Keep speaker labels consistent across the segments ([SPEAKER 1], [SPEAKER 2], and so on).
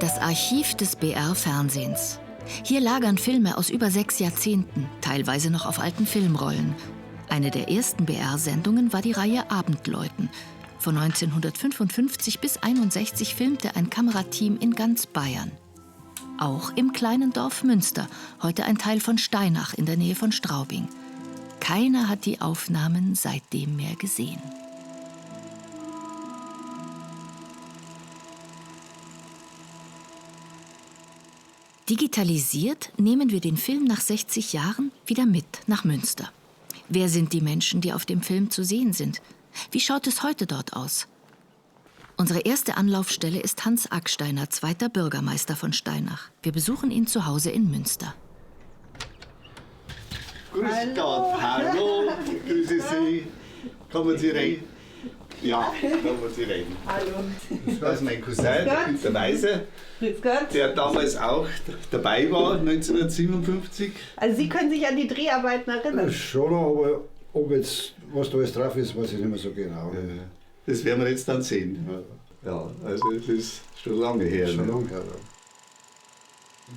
[SPEAKER 1] Das Archiv des BR-Fernsehens. Hier lagern Filme aus über 6 Jahrzehnten, teilweise noch auf alten Filmrollen. Eine der ersten BR-Sendungen war die Reihe Abendläuten. Von 1955 bis 1961 filmte ein Kamerateam in ganz Bayern. Auch im kleinen Dorf Münster, heute ein Teil von Steinach in der Nähe von Straubing. Keiner hat die Aufnahmen seitdem mehr gesehen. Digitalisiert nehmen wir den Film nach 60 Jahren wieder mit nach Münster. Wer sind die Menschen, die auf dem Film zu sehen sind? Wie schaut es heute dort aus? Unsere erste Anlaufstelle ist Hans Acksteiner, 2. Bürgermeister von Steinach. Wir besuchen ihn zu Hause in Münster.
[SPEAKER 2] Grüß Gott, hallo, grüße Sie. Kommen Sie rein. Ja, kommen Sie rein.
[SPEAKER 3] Hallo.
[SPEAKER 2] Das ist mein Cousin, der Günter Weiser,
[SPEAKER 3] Grüß Gott.
[SPEAKER 2] der damals auch dabei war, 1957.
[SPEAKER 3] Also Sie können sich an die Dreharbeiten erinnern?
[SPEAKER 4] Schon, aber ob jetzt, was da alles drauf ist, weiß ich nicht mehr so genau.
[SPEAKER 2] Das werden wir jetzt dann sehen. Ja, also das ist schon lange her.
[SPEAKER 4] Schon
[SPEAKER 2] Ne?
[SPEAKER 4] lange her,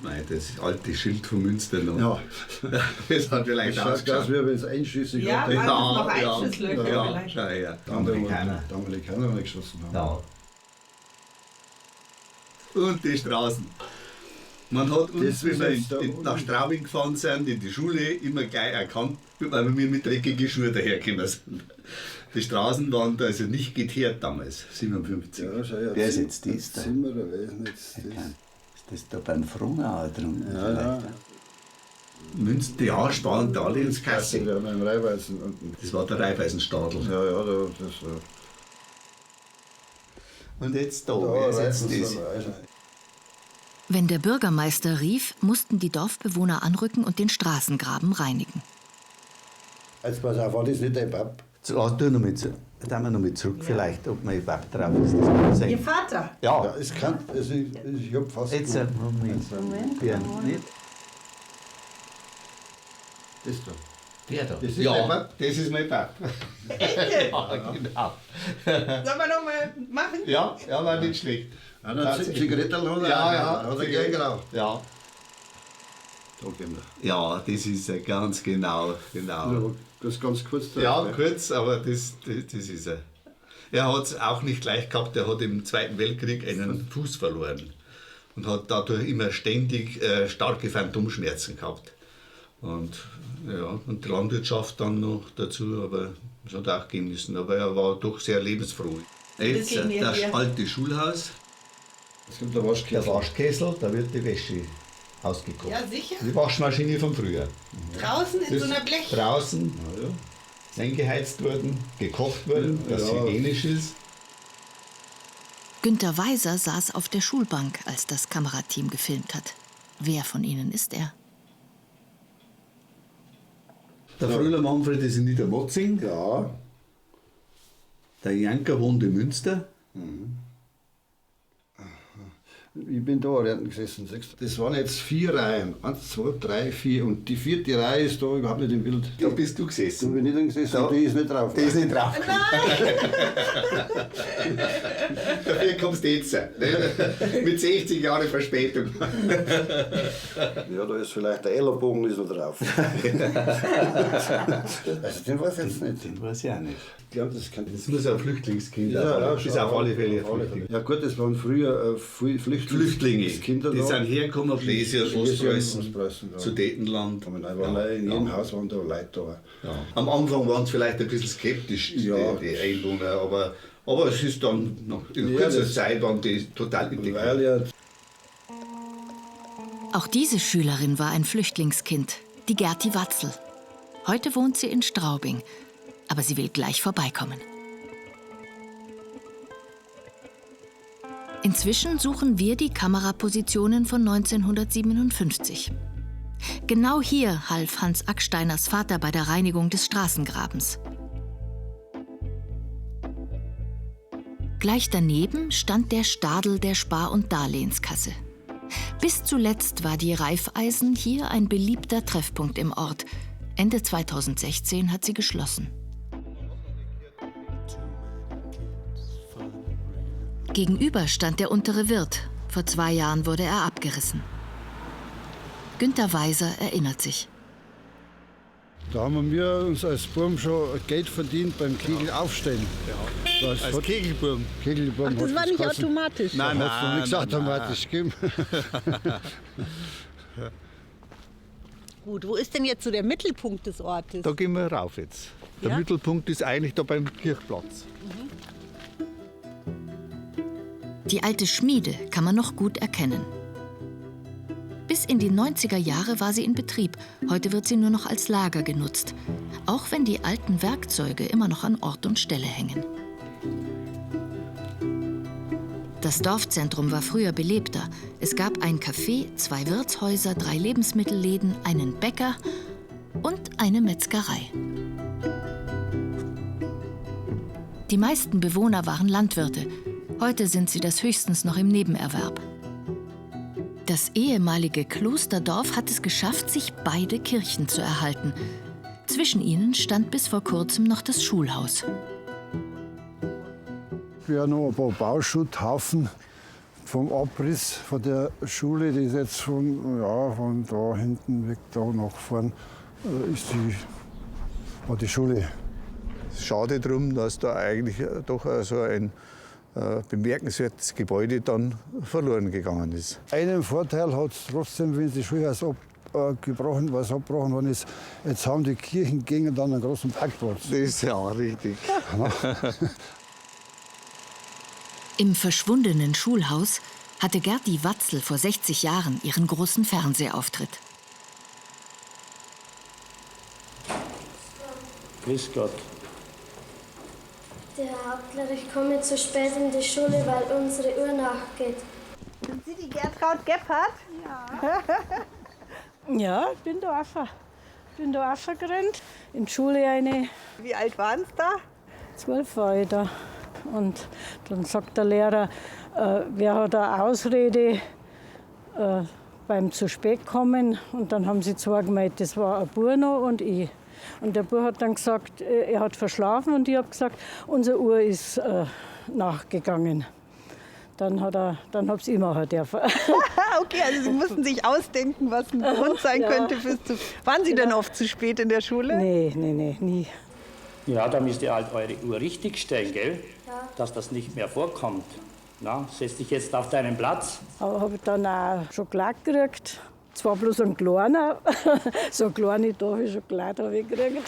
[SPEAKER 2] Nein, das alte Schild von Münster noch.
[SPEAKER 4] ja.
[SPEAKER 2] Das hat vielleicht
[SPEAKER 4] Das schaut aus,
[SPEAKER 2] ausgeschaut.
[SPEAKER 4] wie wenn es einschüssig
[SPEAKER 3] Ja,
[SPEAKER 4] hat.
[SPEAKER 3] waren noch Einschusslöcher
[SPEAKER 2] ja,
[SPEAKER 3] vielleicht.
[SPEAKER 2] ja, ja.
[SPEAKER 4] Die Amerikaner nicht geschossen haben.
[SPEAKER 2] Ja. Und die Straßen. Man hat uns,
[SPEAKER 4] Das
[SPEAKER 2] wenn
[SPEAKER 4] ist
[SPEAKER 2] wir
[SPEAKER 4] jetzt da unten.
[SPEAKER 2] nach Straubing gefahren sind, in die Schule, immer gleich erkannt, weil wir mit dreckigen Schuhen dahergekommen sind. Die Straßen waren also nicht geteert damals, 57.
[SPEAKER 4] Ja, schau her,
[SPEAKER 5] Wer ist jetzt das da?
[SPEAKER 4] Zimmer gewesen. Jetzt,
[SPEAKER 5] Ist das da beim Frungauer drunten?
[SPEAKER 4] ja.
[SPEAKER 2] Münster, ja, Spar- und
[SPEAKER 4] Das
[SPEAKER 2] Darlehenskasse.
[SPEAKER 4] wir haben im Raiffeisen unten.
[SPEAKER 2] Das war der Raiffeisenstadel.
[SPEAKER 4] Ja, das
[SPEAKER 2] Und jetzt da,
[SPEAKER 4] da
[SPEAKER 2] wer ist
[SPEAKER 4] reißen
[SPEAKER 2] jetzt
[SPEAKER 4] sie
[SPEAKER 2] das?
[SPEAKER 4] rein.
[SPEAKER 1] Wenn der Bürgermeister rief, mussten die Dorfbewohner anrücken und den Straßengraben reinigen.
[SPEAKER 4] Jetzt pass auf, war das nicht dein Pap?
[SPEAKER 5] Tu noch mit, da wir noch mit zurück, vielleicht, ob man überhaupt drauf ist. Das kann man
[SPEAKER 3] Ihr
[SPEAKER 5] sehen.
[SPEAKER 3] Vater?
[SPEAKER 4] Ja,
[SPEAKER 5] Ja,
[SPEAKER 4] es kann, also ich hab fast...
[SPEAKER 5] jetzt Moment.
[SPEAKER 3] Moment.
[SPEAKER 5] Björn, nicht?
[SPEAKER 4] Das da.
[SPEAKER 5] Der da.
[SPEAKER 4] Das ist
[SPEAKER 2] Ja,
[SPEAKER 4] dein Pap?
[SPEAKER 2] das ist mein Pap.
[SPEAKER 5] Ja, genau.
[SPEAKER 3] Sollen wir noch mal machen?
[SPEAKER 2] Ja, war nicht schlecht.
[SPEAKER 4] Einer Zigaretten hat er,
[SPEAKER 2] Ja,
[SPEAKER 4] hat er gern geraucht.
[SPEAKER 2] Ja.
[SPEAKER 4] Da gehen wir.
[SPEAKER 2] Ja, das ist er ganz genau.
[SPEAKER 4] Aber das ganz kurz. da,
[SPEAKER 2] Ja,
[SPEAKER 4] ne?
[SPEAKER 2] kurz, aber das ist er. Er hat es auch nicht leicht gehabt, er hat im Zweiten Weltkrieg einen Fuß verloren und hat dadurch immer ständig starke Phantomschmerzen gehabt. Und, ja, und die Landwirtschaft dann noch dazu, aber es hat auch gehen müssen. Aber er war doch sehr lebensfroh. Jetzt
[SPEAKER 3] sehen wir
[SPEAKER 2] das
[SPEAKER 3] hier.
[SPEAKER 2] alte Schulhaus,
[SPEAKER 4] Es gibt der Waschkessel.
[SPEAKER 2] der Waschkessel, da wird die Wäsche ausgekocht.
[SPEAKER 3] Ja, sicher.
[SPEAKER 2] Die Waschmaschine von früher.
[SPEAKER 3] Draußen in
[SPEAKER 2] Das
[SPEAKER 3] so einer Blech.
[SPEAKER 2] Draußen eingeheizt worden, gekocht worden, dass es
[SPEAKER 4] Ja.
[SPEAKER 2] hygienisch ist.
[SPEAKER 1] Günter Weiser saß auf der Schulbank, als das Kamerateam gefilmt hat. Wer von ihnen ist er?
[SPEAKER 2] Der Fröhler Manfred ist in Niedermotzing,
[SPEAKER 4] Ja,
[SPEAKER 2] der Janker wohnt in Münster.
[SPEAKER 4] ich bin da hinten gesessen. Das waren jetzt 4 Reihen. 1, 2, 3, 4. Und die 4. Reihe ist da überhaupt nicht im Bild.
[SPEAKER 2] Da bist du
[SPEAKER 4] Da
[SPEAKER 2] gesessen.
[SPEAKER 4] bin ich drin gesessen,
[SPEAKER 2] Da.
[SPEAKER 4] die ist nicht drauf.
[SPEAKER 2] Die ist nicht drauf. Dafür kommst du jetzt. Ne? Mit 60 Jahren Verspätung.
[SPEAKER 4] Ja, da ist vielleicht der Ellerbogen ist noch drauf. Also den weiß ich jetzt nicht.
[SPEAKER 5] Den weiß ich auch nicht.
[SPEAKER 4] Ich glaube, das kann
[SPEAKER 2] Das muss ein Flüchtlingskind
[SPEAKER 4] Ja, ja,
[SPEAKER 2] sein. Das ist auf alle Fälle ein
[SPEAKER 4] auf alle
[SPEAKER 2] Flüchtling.
[SPEAKER 4] Fälle. Ja gut, das waren früher
[SPEAKER 2] Flüchtlinge,
[SPEAKER 4] Kinder
[SPEAKER 2] die
[SPEAKER 4] da.
[SPEAKER 2] sind hergekommen aus Schlesien und Ostpreußen,
[SPEAKER 4] Ostpreußen, ja.
[SPEAKER 2] zu Detenland.
[SPEAKER 4] Aber nein, in jedem Haus waren da Leute da.
[SPEAKER 2] Ja. Am Anfang waren sie vielleicht ein bisschen skeptisch,
[SPEAKER 4] Ja.
[SPEAKER 2] die Einwohner, aber es ist dann in
[SPEAKER 4] Ja,
[SPEAKER 2] kurzer
[SPEAKER 4] das-
[SPEAKER 2] Zeit waren die total integriert.
[SPEAKER 4] Weil ja
[SPEAKER 1] Auch diese Schülerin war ein Flüchtlingskind, die Gerti Watzel. Heute wohnt sie in Straubing, aber sie will gleich vorbeikommen. Inzwischen suchen wir die Kamerapositionen von 1957. Genau hier half Hans Acksteiners Vater bei der Reinigung des Straßengrabens. Gleich daneben stand der Stadel der Spar- und Darlehenskasse. Bis zuletzt war die Raiffeisen hier ein beliebter Treffpunkt im Ort. Ende 2016 hat sie geschlossen. Gegenüber stand der untere Wirt, Vor 2 Jahren wurde er abgerissen. Günter Weiser erinnert sich.
[SPEAKER 4] Da haben wir uns als Burm schon Geld verdient beim Kegelaufstehen. Ja.
[SPEAKER 2] Als Kegelburm.
[SPEAKER 4] Kegelburm.
[SPEAKER 3] Ach, das war nicht automatisch.
[SPEAKER 4] Nein, hat's noch nichts automatisch gegeben.
[SPEAKER 3] Gut, wo ist denn jetzt so der Mittelpunkt des Ortes?
[SPEAKER 2] Da gehen wir rauf jetzt. Der
[SPEAKER 3] Ja?
[SPEAKER 2] Mittelpunkt ist eigentlich da beim Kirchplatz.
[SPEAKER 1] Die alte Schmiede kann man noch gut erkennen. Bis in die 90er Jahre war sie in Betrieb. Heute wird sie nur noch als Lager genutzt. Auch wenn die alten Werkzeuge immer noch an Ort und Stelle hängen. Das Dorfzentrum war früher belebter. Es gab ein Café, 2 Wirtshäuser, 3 Lebensmittelläden, einen Bäcker und eine Metzgerei. Die meisten Bewohner waren Landwirte. Heute sind sie das höchstens noch im Nebenerwerb. Das ehemalige Klosterdorf hat es geschafft, sich beide Kirchen zu erhalten. Zwischen ihnen stand bis vor kurzem noch das Schulhaus.
[SPEAKER 4] Wir haben noch ein paar Bauschutthaufen vom Abriss von der Schule, die ist jetzt von da hinten weg, da nach vorn, war die Schule.
[SPEAKER 2] Schade drum, dass da eigentlich doch so ein bemerkenswertes Gebäude dann verloren gegangen ist.
[SPEAKER 4] Einen Vorteil hat es trotzdem, wenn das Schulhaus abgebrochen worden ist. Jetzt haben die Kirchengänger dann einen großen Parkplatz.
[SPEAKER 2] Das ist ja richtig.
[SPEAKER 1] Im verschwundenen Schulhaus hatte Gerti Watzel vor 60 Jahren ihren großen Fernsehauftritt.
[SPEAKER 6] Grüß Gott.
[SPEAKER 7] Der Herr Hauptler, ich komme zu spät in die Schule, weil unsere Uhr nachgeht.
[SPEAKER 3] Sind Sie die Gertraud Gebhardt?
[SPEAKER 8] Ja, ich bin da aufgerannt. In die Schule eine.
[SPEAKER 3] Wie alt waren Sie da?
[SPEAKER 8] 12 war ich da. Und dann sagt der Lehrer, wer hat eine Ausrede beim zu spät kommen. Und dann haben sie 2 gemeint, das war ein Burno und ich. Und der Bub hat dann gesagt, er hat verschlafen und ich habe gesagt, unsere Uhr ist nachgegangen. Dann habe ich es machen dürfen.
[SPEAKER 3] Okay, also Sie mussten sich ausdenken, was ein Grund sein könnte fürs zu. Waren Sie denn oft zu spät in der Schule?
[SPEAKER 8] Nee, nie.
[SPEAKER 6] Ja, da müsst ihr halt eure Uhr richtig stellen, gell? Ja. Dass das nicht mehr vorkommt. Na, setz dich jetzt auf deinen Platz.
[SPEAKER 8] Aber habe ich dann auch Schokolade gekriegt. Zwar bloß ein kleiner, so eine kleine Tafel Schokolade habe ich gekriegt.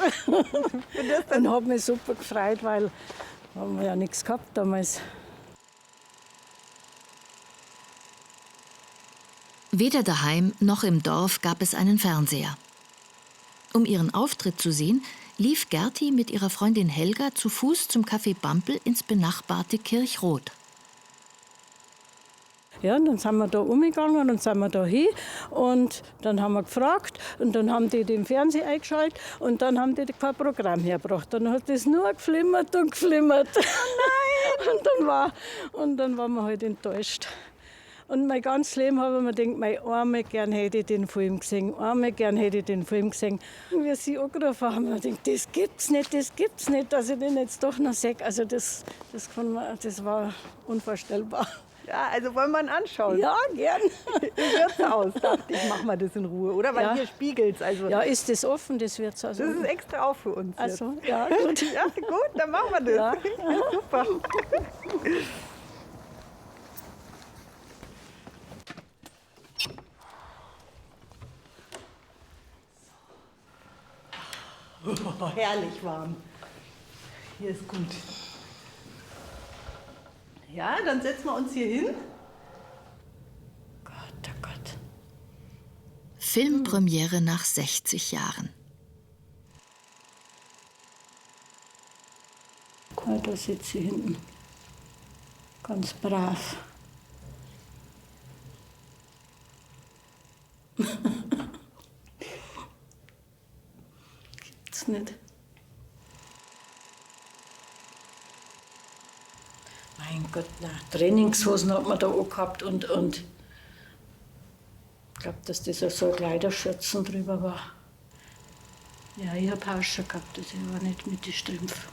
[SPEAKER 8] Und habe mich super gefreut, weil haben wir ja nichts gehabt damals.
[SPEAKER 1] Weder daheim noch im Dorf gab es einen Fernseher. Um ihren Auftritt zu sehen, lief Gerti mit ihrer Freundin Helga zu Fuß zum Café Bampel ins benachbarte Kirchroth.
[SPEAKER 8] Ja, und dann sind wir da umgegangen und sind wir da hin und dann haben wir gefragt und dann haben die den Fernseher eingeschaltet und dann haben die kein Programm hergebracht. Dann hat das nur geflimmert und geflimmert. Oh nein! Und dann waren wir halt enttäuscht. Und mein ganzes Leben habe ich mir gedacht, einmal gern hätte ich den Film gesehen, einmal gern hätte ich den Film gesehen. Und wie sie angerufen haben, habe ich gedacht, das gibt's nicht, dass ich den jetzt doch noch sehe. Also das war unvorstellbar.
[SPEAKER 3] Ja, also wollen wir ihn anschauen?
[SPEAKER 8] Ja, gern.
[SPEAKER 3] Wie wird's aus? Dachte ich, machen wir das in Ruhe, oder? Weil
[SPEAKER 8] Ja.
[SPEAKER 3] hier spiegelt's. Also
[SPEAKER 8] Ja, ist das offen, das Wirtshaus?
[SPEAKER 3] das ist extra auch für uns. jetzt.
[SPEAKER 8] Also, ja, gut.
[SPEAKER 3] Ja, gut, dann machen wir das.
[SPEAKER 8] Ja.
[SPEAKER 3] Ja, super. Oh, herrlich warm. Hier ist gut. Ja, dann setzen wir uns hier hin.
[SPEAKER 8] Gott, oh Gott.
[SPEAKER 1] Filmpremiere nach 60 Jahren.
[SPEAKER 8] Ja, da sitze ich hinten. Ganz brav. Gibt's nicht. Mein Gott, na, Trainingshosen hat man da auch gehabt und ich glaube, dass das auch so ein Kleiderschürzen drüber war. Ja, ich habe auch schon gehabt, das war nicht mit den Strümpfen.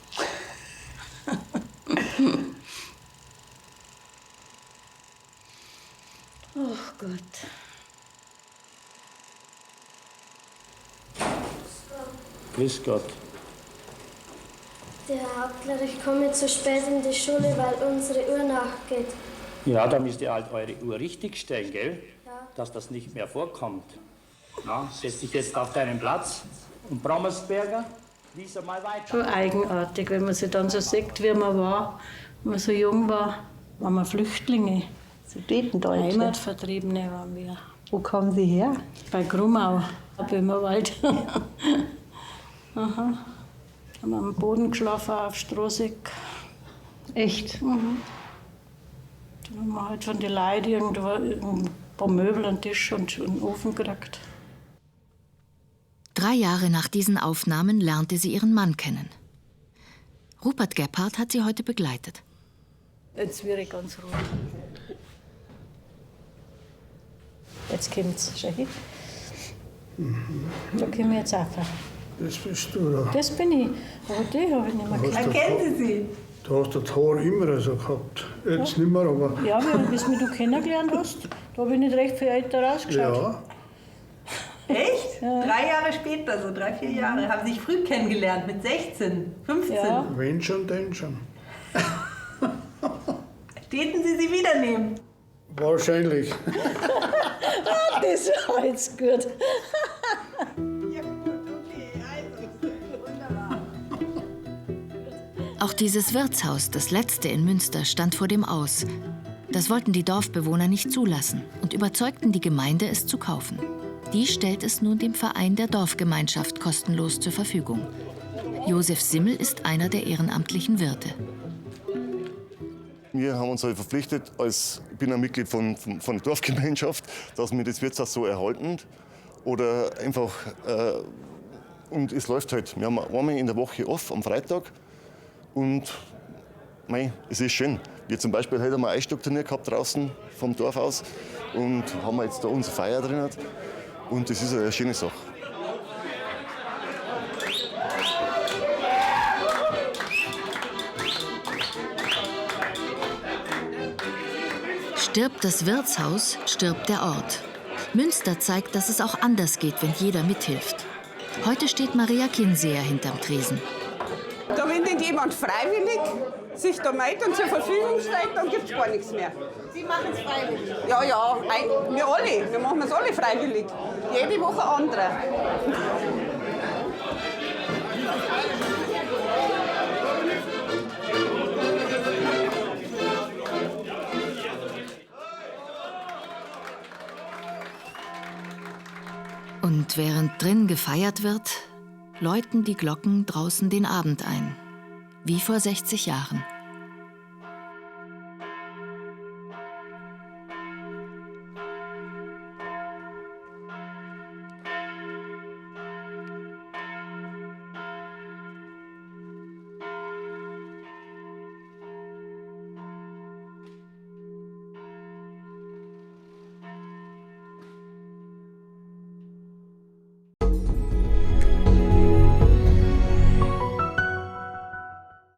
[SPEAKER 8] Gott.
[SPEAKER 6] Grüß Gott.
[SPEAKER 7] Der Herr Hauptler, ich komme zu spät in die Schule, weil unsere Uhr nachgeht.
[SPEAKER 6] Ja, da müsst ihr halt eure Uhr richtig stellen, gell?
[SPEAKER 7] Ja.
[SPEAKER 6] Dass das nicht mehr vorkommt. Na, setz dich jetzt auf deinen Platz. Und Brommersberger, lies einmal weiter.
[SPEAKER 8] Schon eigenartig, wenn man sich dann so sieht, wie man war, wenn man so jung war, waren wir Flüchtlinge.
[SPEAKER 3] Sudetendeutsche.
[SPEAKER 8] Heimatvertriebene waren wir.
[SPEAKER 3] Wo kommen Sie her?
[SPEAKER 8] Bei Grumau, am Böhmerwald. Aha. Haben wir am Boden geschlafen auf Strohsäck.
[SPEAKER 3] Echt?
[SPEAKER 8] Mhm. Dann haben wir halt von den Leuten irgendwo ein paar Möbel, einen Tisch und einen Ofen gekriegt.
[SPEAKER 1] 3 Jahre nach diesen Aufnahmen lernte sie ihren Mann kennen. Rupert Gebhardt hat sie heute begleitet.
[SPEAKER 8] Jetzt wäre ich ganz ruhig. Jetzt kommt's. Schau hin. Da komme ich jetzt auch.
[SPEAKER 9] Das bist du da.
[SPEAKER 8] Das bin ich. Aber die habe ich nicht mehr gesehen.
[SPEAKER 3] Erkennen Sie sie?
[SPEAKER 9] Du hast das Haar immer so gehabt. Jetzt nicht mehr, aber
[SPEAKER 8] Ja, bis du mich kennengelernt hast, da habe ich nicht recht viel älter ausgeschaut.
[SPEAKER 9] ja.
[SPEAKER 3] Echt? 3 Jahre später, so 3, 4 Jahre. Haben Sie sich früh kennengelernt, mit 16, 15?
[SPEAKER 8] Ja.
[SPEAKER 9] Wenn schon, denn schon.
[SPEAKER 3] Täten Sie sie wieder nehmen?
[SPEAKER 9] Wahrscheinlich.
[SPEAKER 8] Das war jetzt gut.
[SPEAKER 3] Ja, gut, okay. Also, wunderbar.
[SPEAKER 1] Auch dieses Wirtshaus, das letzte in Münster, stand vor dem Aus. Das wollten die Dorfbewohner nicht zulassen und überzeugten die Gemeinde, es zu kaufen. Die stellt es nun dem Verein der Dorfgemeinschaft kostenlos zur Verfügung. Josef Simmel ist einer der ehrenamtlichen Wirte.
[SPEAKER 10] Wir haben uns halt verpflichtet, ich bin ein Mitglied von der Dorfgemeinschaft, dass wir das Wirtshaus so erhalten. Oder einfach, und es läuft halt. Wir haben einmal in der Woche off, am Freitag. Und es ist schön. Wir zum Beispiel heute haben wir ein Eisstockturnier gehabt draußen vom Dorf aus und haben jetzt da unsere Feier drin. Und das ist eine schöne Sache.
[SPEAKER 1] Stirbt das Wirtshaus, stirbt der Ort. Münster zeigt, dass es auch anders geht, wenn jeder mithilft. Heute steht Maria Kinseher hinterm Tresen.
[SPEAKER 11] Da wenn denn jemand freiwillig sich da meldet und zur Verfügung stellt, dann gibt es gar nichts mehr.
[SPEAKER 3] Sie machen es freiwillig?
[SPEAKER 11] Ja, ja, wir alle. Wir machen es alle freiwillig. Jede Woche andere.
[SPEAKER 1] Und während drin gefeiert wird, läuten die Glocken draußen den Abend ein. Wie vor 60 Jahren.